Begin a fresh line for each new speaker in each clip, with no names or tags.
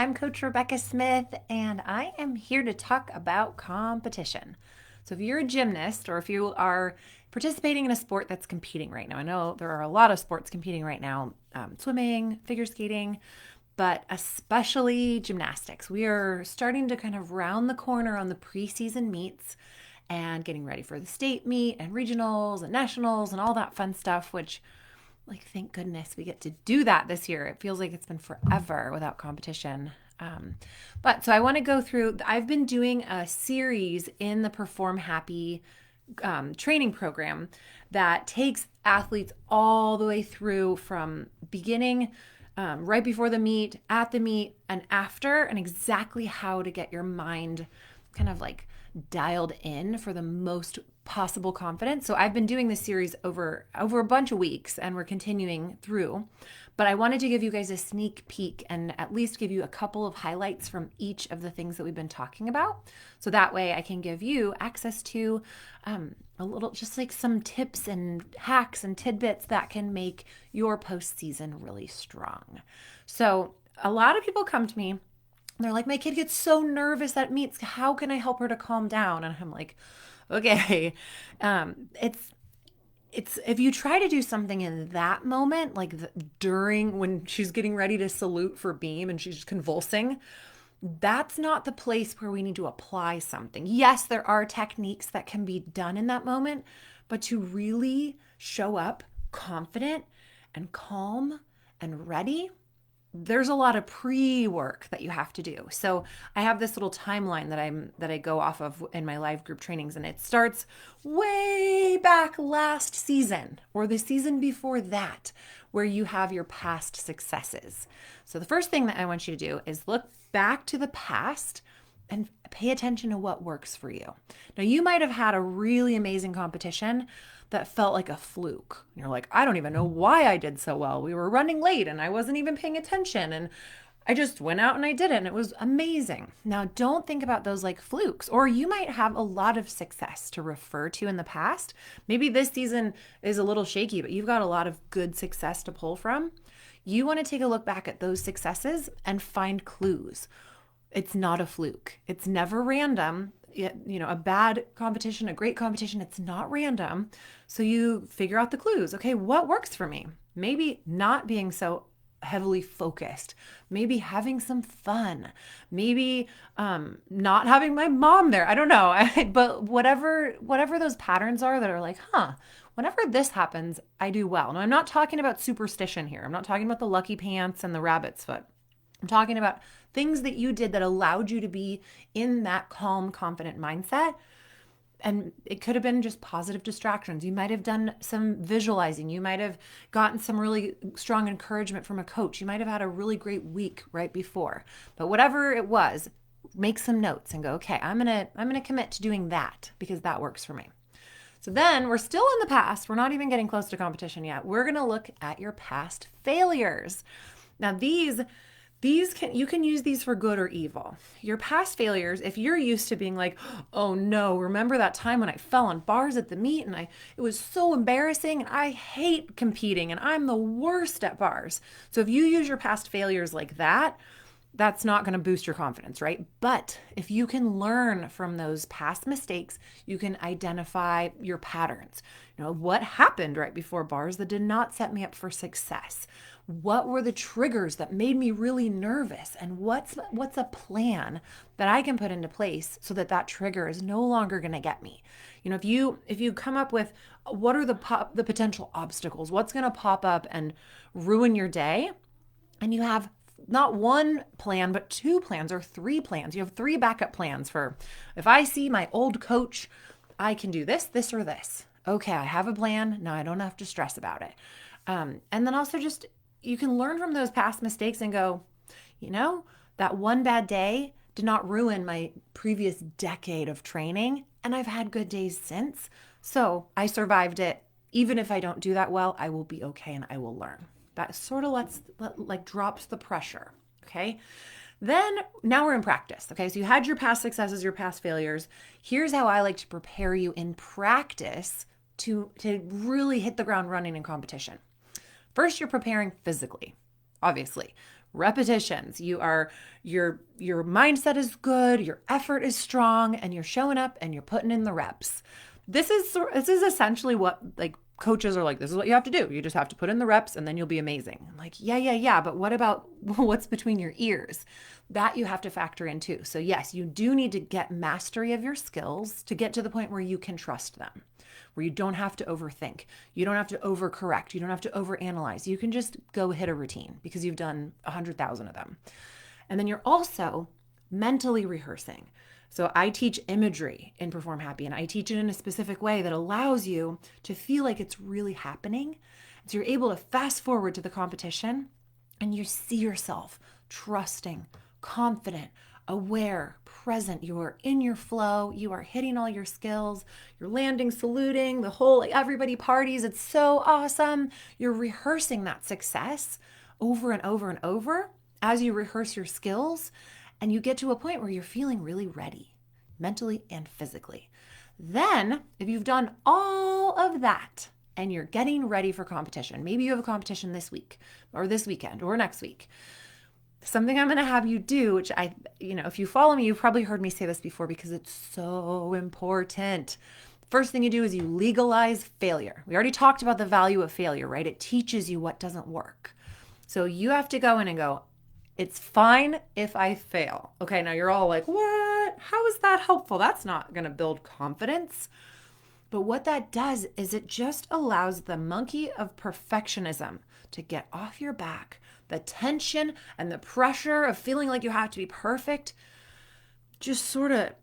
I'm Coach Rebecca Smith, and I am here to talk about competition. So, if you're a gymnast or if you are participating in a sport that's competing right now, I know there are a lot of sports competing right now, swimming, figure skating, but especially gymnastics. We are starting to kind of round the corner on the preseason meets and getting ready for the state meet and regionals and nationals and all that fun stuff, which thank goodness we get to do that this year. It feels like it's been forever without competition. But so I want to go through, I've been doing a series in the Perform Happy training program that takes athletes all the way through from beginning, right before the meet, at the meet, and after, and exactly how to get your mind kind of dialed in for the most possible confidence. So I've been doing this series over a bunch of weeks, and we're continuing through. But I wanted to give you guys a sneak peek and at least give you a couple of highlights from each of the things that we've been talking about. So that way I can give you access to a little, just like some tips and hacks and tidbits that can make your postseason really strong. So a lot of people come to me, they're like, my kid gets so nervous at meets. How can I help her to calm down? And I'm like, okay, it's if you try to do something in that moment, during when she's getting ready to salute for beam and she's convulsing, that's not the place where we need to apply something. Yes, there are techniques that can be done in that moment, but to really show up confident and calm and ready, there's a lot of pre-work that you have to do. So I have this little timeline that I go off of in my live group trainings, and it starts way back last season or the season before that, where you have your past successes. So the first thing that I want you to do is look back to the past and pay attention to what works for you. Now, you might have had a really amazing competition that felt like a fluke. You're like, I don't even know why I did so well. We were running late and I wasn't even paying attention. And I just went out and I did it and it was amazing. Now, don't think about those like flukes. Or you might have a lot of success to refer to in the past. Maybe this season is a little shaky, but you've got a lot of good success to pull from. You want to take a look back at those successes and find clues. It's not a fluke. It's never random. A bad competition, a great competition, it's not random. So you figure out the clues. Okay, what works for me? Maybe not being so heavily focused, maybe having some fun, maybe not having my mom there. I don't know. But whatever those patterns are that are like, whenever this happens, I do well. Now, I'm not talking about superstition here. I'm not talking about the lucky pants and the rabbit's foot. I'm talking about things that you did that allowed you to be in that calm, confident mindset. And it could have been just positive distractions. You might have done some visualizing. You might have gotten some really strong encouragement from a coach. You might have had a really great week right before. But whatever it was, make some notes and go, okay, I'm gonna commit to doing that because that works for me. So then we're still in the past. We're not even getting close to competition yet. We're gonna look at your past failures. Now you can use these for good or evil. Your past failures, if you're used to being like, oh no, remember that time when I fell on bars at the meet and it was so embarrassing and I hate competing and I'm the worst at bars. So if you use your past failures like that, that's not going to boost your confidence, right? But if you can learn from those past mistakes, you can identify your patterns. What happened right before bars that did not set me up for success? What were the triggers that made me really nervous? And what's a plan that I can put into place so that trigger is no longer going to get me? If you come up with what are the potential obstacles, what's going to pop up and ruin your day, and you have not one plan, but two plans or three plans. You have three backup plans for if I see my old coach, I can do this, this, or this. Okay, I have a plan. Now I don't have to stress about it. And then also just, you can learn from those past mistakes and go, that one bad day did not ruin my previous decade of training. And I've had good days since. So I survived it. Even if I don't do that well, I will be okay and I will learn. That sort of drops the pressure. Okay. Then now we're in practice. Okay. So you had your past successes, your past failures. Here's how I like to prepare you in practice to really hit the ground running in competition. First, you're preparing physically, obviously. repetitions. Your mindset is good, your effort is strong, and you're showing up and you're putting in the reps. This is essentially what like coaches are like, this is what you have to do. You just have to put in the reps and then you'll be amazing. I'm like, yeah. But what about what's between your ears? That you have to factor in too. So yes, you do need to get mastery of your skills to get to the point where you can trust them, where you don't have to overthink. You don't have to overcorrect. You don't have to overanalyze. You can just go hit a routine because you've done 100,000 of them. And then you're also mentally rehearsing. So I teach imagery in Perform Happy, and I teach it in a specific way that allows you to feel like it's really happening. So you're able to fast forward to the competition and you see yourself trusting, confident, aware, present. You are in your flow. You are hitting all your skills. You're landing, saluting, the whole, like everybody parties. It's so awesome. You're rehearsing that success over and over and over as you rehearse your skills. And you get to a point where you're feeling really ready, mentally and physically. Then, if you've done all of that and you're getting ready for competition, maybe you have a competition this week or this weekend or next week, something I'm going to have you do, which if you follow me, you've probably heard me say this before because it's so important. First thing you do is you legalize failure. We already talked about the value of failure, right? It teaches you what doesn't work. So you have to go in and go, it's fine if I fail. Okay, now you're all like, what? How is that helpful? That's not going to build confidence. But what that does is it just allows the monkey of perfectionism to get off your back. The tension and the pressure of feeling like you have to be perfect, just sort of,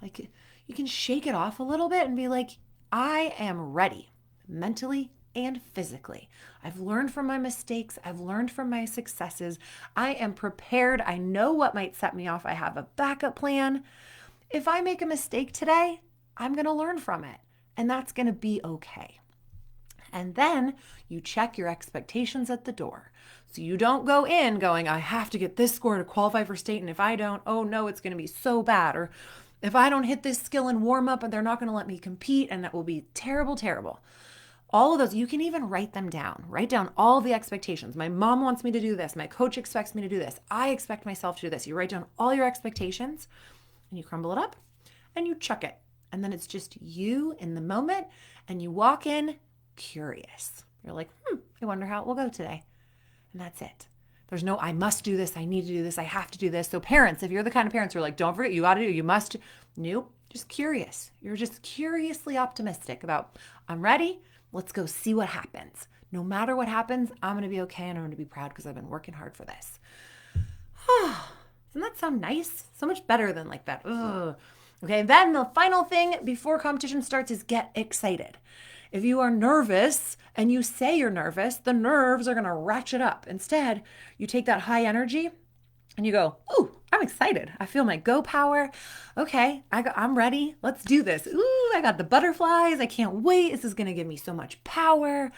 like you can shake it off a little bit and be like, I am ready mentally and physically. I've learned from my mistakes. I've learned from my successes. I am prepared. I know what might set me off. I have a backup plan. If I make a mistake today, I'm going to learn from it, and that's going to be okay. And then you check your expectations at the door. So you don't go in going, I have to get this score to qualify for state, and if I don't, oh no, it's going to be so bad. Or if I don't hit this skill in warm up, and they're not going to let me compete, and that will be terrible, terrible. All of those, you can even write them down. Write down all the expectations. My mom wants me to do this. My coach expects me to do this. I expect myself to do this. You write down all your expectations and you crumble it up and you chuck it. And then it's just you in the moment and you walk in curious. You're like, I wonder how it will go today. And that's it. There's no, I must do this. I need to do this. I have to do this. So parents, if you're the kind of parents who are like, don't forget, you got to do, you must. Nope. Just curious. You're just curiously optimistic about, I'm ready. Let's go see what happens. No matter what happens, I'm going to be okay and I'm going to be proud because I've been working hard for this. Doesn't that sound nice? So much better than like that. Ugh. Okay, then the final thing before competition starts is get excited. If you are nervous and you say you're nervous, the nerves are going to ratchet up. Instead, you take that high energy and you go, ooh, I'm excited. I feel my go power. Okay, I'm ready. Let's do this. Ooh, I got the butterflies. I can't wait. This is going to give me so much power.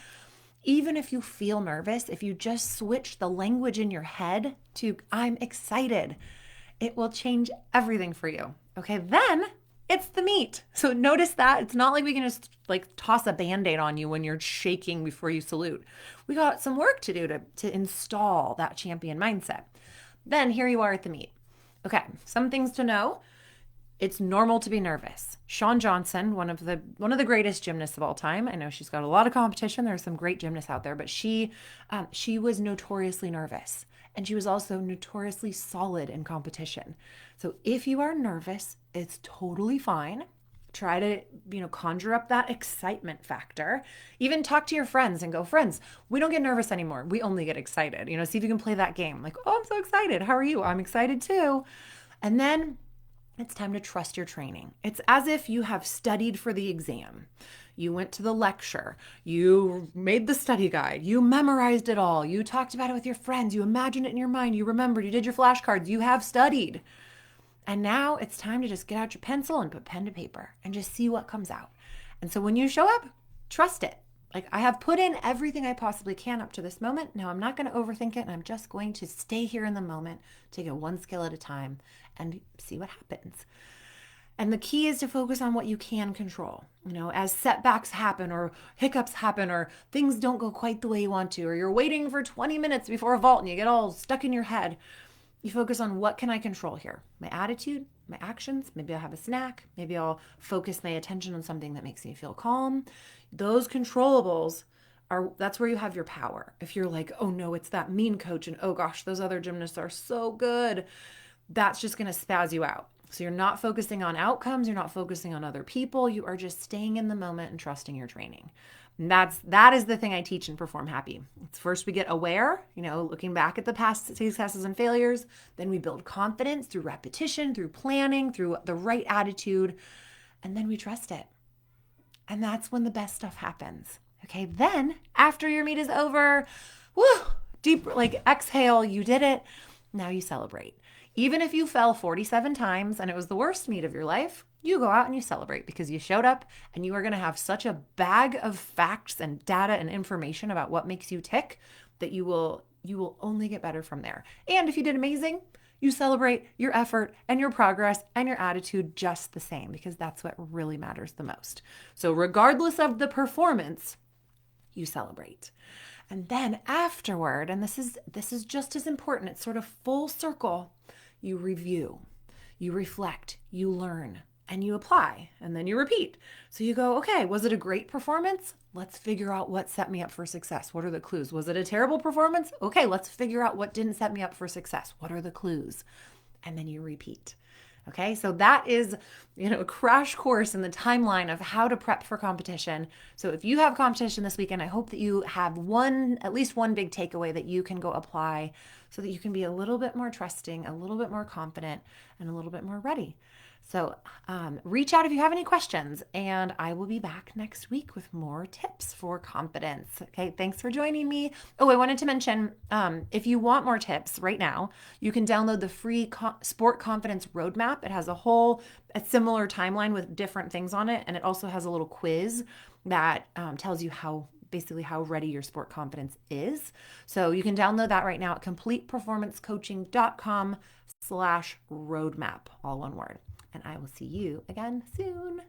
Even if you feel nervous, if you just switch the language in your head to I'm excited, it will change everything for you. Okay, then it's the meet. So notice that it's not like we can just like toss a Band-Aid on you when you're shaking before you salute. We got some work to do to install that champion mindset. Then here you are at the meet. Okay, some things to know. It's normal to be nervous. Shawn Johnson, one of the greatest gymnasts of all time. I know she's got a lot of competition. There are some great gymnasts out there, but she was notoriously nervous. And she was also notoriously solid in competition. So if you are nervous, it's totally fine. Try to, conjure up that excitement factor. Even talk to your friends and go, friends, we don't get nervous anymore. We only get excited. See if you can play that game. Like, oh, I'm so excited. How are you? I'm excited too. And then it's time to trust your training. It's as if you have studied for the exam. You went to the lecture. You made the study guide. You memorized it all. You talked about it with your friends. You imagined it in your mind. You remembered. You did your flashcards. You have studied. And now it's time to just get out your pencil and put pen to paper and just see what comes out. And so when you show up, trust it. Like, I have put in everything I possibly can up to this moment. Now I'm not going to overthink it, and I'm just going to stay here in the moment, take it one skill at a time, and see what happens. And the key is to focus on what you can control. As setbacks happen or hiccups happen or things don't go quite the way you want to, or you're waiting for 20 minutes before a vault and you get all stuck in your head, you focus on what can I control here? My attitude, my actions, maybe I'll have a snack, maybe I'll focus my attention on something that makes me feel calm. Those controllables that's where you have your power. If you're like, oh no, it's that mean coach and oh gosh, those other gymnasts are so good, that's just going to spaz you out. So you're not focusing on outcomes, you're not focusing on other people, you are just staying in the moment and trusting your training. And that is the thing I teach in Perform Happy. It's first we get aware, looking back at the past successes and failures, then we build confidence through repetition, through planning, through the right attitude, and then we trust it. And that's when the best stuff happens. Okay, then after your meet is over, woo, deep, exhale, you did it. Now you celebrate. Even if you fell 47 times and it was the worst meet of your life, you go out and you celebrate because you showed up, and you are going to have such a bag of facts and data and information about what makes you tick that you will only get better from there. And if you did amazing, you celebrate your effort and your progress and your attitude just the same, because that's what really matters the most. So regardless of the performance, you celebrate. And then afterward, and this is just as important, it's sort of full circle, you review, you reflect, you learn, and you apply, and then you repeat. So you go, okay, was it a great performance? Let's figure out what set me up for success. What are the clues? Was it a terrible performance? Okay, let's figure out what didn't set me up for success. What are the clues? And then you repeat. Okay, so that is, a crash course in the timeline of how to prep for competition. So if you have competition this weekend, I hope that you have at least one big takeaway that you can go apply so that you can be a little bit more trusting, a little bit more confident, and a little bit more ready. So reach out if you have any questions, and I will be back next week with more tips for confidence. Okay, thanks for joining me. Oh, I wanted to mention, if you want more tips right now, you can download the free Sport Confidence Roadmap. It has a similar timeline with different things on it, and it also has a little quiz that tells you how ready your sport confidence is. So you can download that right now at completeperformancecoaching.com/roadmap, all one word. And I will see you again soon.